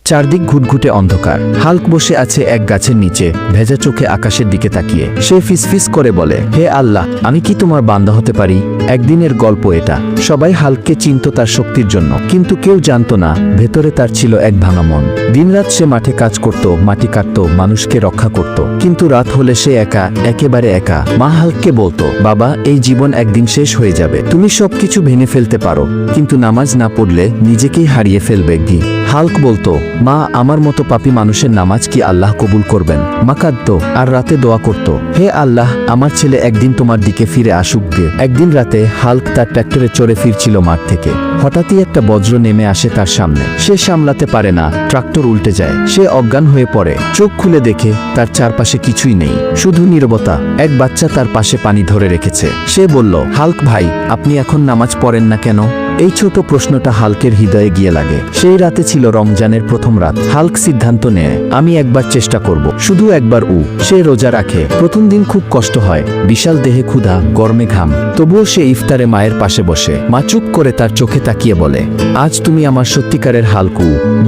চারদিক ঘুটঘুটে অন্ধকার। হাল্ক বসে আছে এক গাছের নিচে, ভেজা চোখে আকাশের দিকে তাকিয়ে। সে ফিসফিস করে বলে, হে আল্লাহ, আমি কি তোমার বান্দা হতে পারি? একদিনের গল্প এটা। সবাই হাল্ককে চিনত তার শক্তির জন্য, কিন্তু কেউ জানত না ভেতরে তার ছিল এক ভাঙা মন। দিনরাত সে মাঠে কাজ করত, মাটি কাটত, মানুষকে রক্ষা করত, কিন্তু রাত হলে সে একা, একেবারে একা। মা হাল্ককে বলতো, বাবা, এই জীবন একদিন শেষ হয়ে যাবে। তুমি সবকিছু ভেঙে ফেলতে পারো, কিন্তু নামাজ না পড়লে নিজেকেই হারিয়ে ফেলবে। কি হাল্ক বলতো, মা, আমার মতো পাপী মানুষের নামাজ কি আল্লাহ কবুল করবেন? মা কাঁদতো আর রাতে দোয়া করত, হে আল্লাহ, আমার ছেলে একদিন তোমার দিকে ফিরে আসুক গে। একদিন রাতে হাল্ক তার ট্র্যাক্টরে চড়ে ফিরছিল মাঠ থেকে। হঠাৎই একটা বজ্র নেমে আসে তার সামনে। সে সামলাতে পারে না, ট্রাক্টর উল্টে যায়। সে অজ্ঞান হয়ে পড়ে। চোখ খুলে দেখে তার চারপাশে কিছুই নেই, শুধু নীরবতা। এক বাচ্চা তার পাশে পানি ধরে রেখেছে। সে বলল, হাল্ক ভাই, আপনি এখন নামাজ পড়েন না কেন? এই ছোট প্রশ্নটা হাল্কের হৃদয়ে গিয়ে লাগে। সেই রাতে ছিল রমজানের প্রথম রাত। হাল্ক সিদ্ধান্ত নেয়, আমি একবার চেষ্টা করব, শুধু একবার। সে রোজা রাখে। প্রথম দিন খুব কষ্ট হয়, বিশাল দেহে ক্ষুধা, গরমে ঘাম। তবুও সে ইফতারে মায়ের পাশে বসে। মা চুপ করে তার চোখে তাকিয়ে বলে, আজ তুমি আমার সত্যিকারের হাল্ক।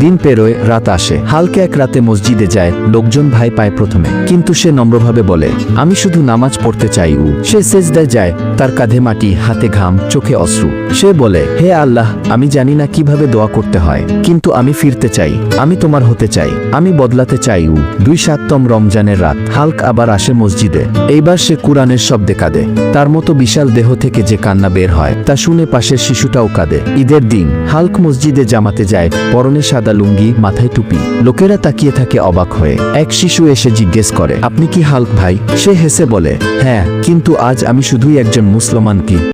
দিন পেরোয়, রাত আসে। হাল্ক এক রাতে মসজিদে যায়। লোকজন ভয় পায় প্রথমে, কিন্তু সে নম্রভাবে বলে, আমি শুধু নামাজ পড়তে চাই। সে সেজদায় যায়, তার কাঁধে মাটি, হাতে ঘাম, চোখে অশ্রু। সে বলে, হে আল্লাহ, আমি জানি না কিভাবে দোয়া করতে হয়, কিন্তু আমি ফিরতে চাই, আমি তোমার হতে চাই, আমি বদলাতে চাই। ২-৭তম রমজানের রাত। হাল্ক আবার আসে মসজিদে। এইবার সে কুরআনের শব্দে কাঁদে। তার মতো বিশাল দেহ থেকে যে কান্না বের হয় তা শুনে পাশের শিশুটাও কাঁদে। ঈদের দিন হাল্ক মসজিদে জামাতে যায়, পরনে সাদা লুঙ্গি, মাথায় টুপি। লোকেরা তাকিয়ে থাকে অবাক হয়ে। এক শিশু এসে জিজ্ঞেস করে, আপনি কি হাল্ক ভাই? সে হেসে বলে, হ্যাঁ, কিন্তু আজ আমি শুধুই একজন মুসলমান। কি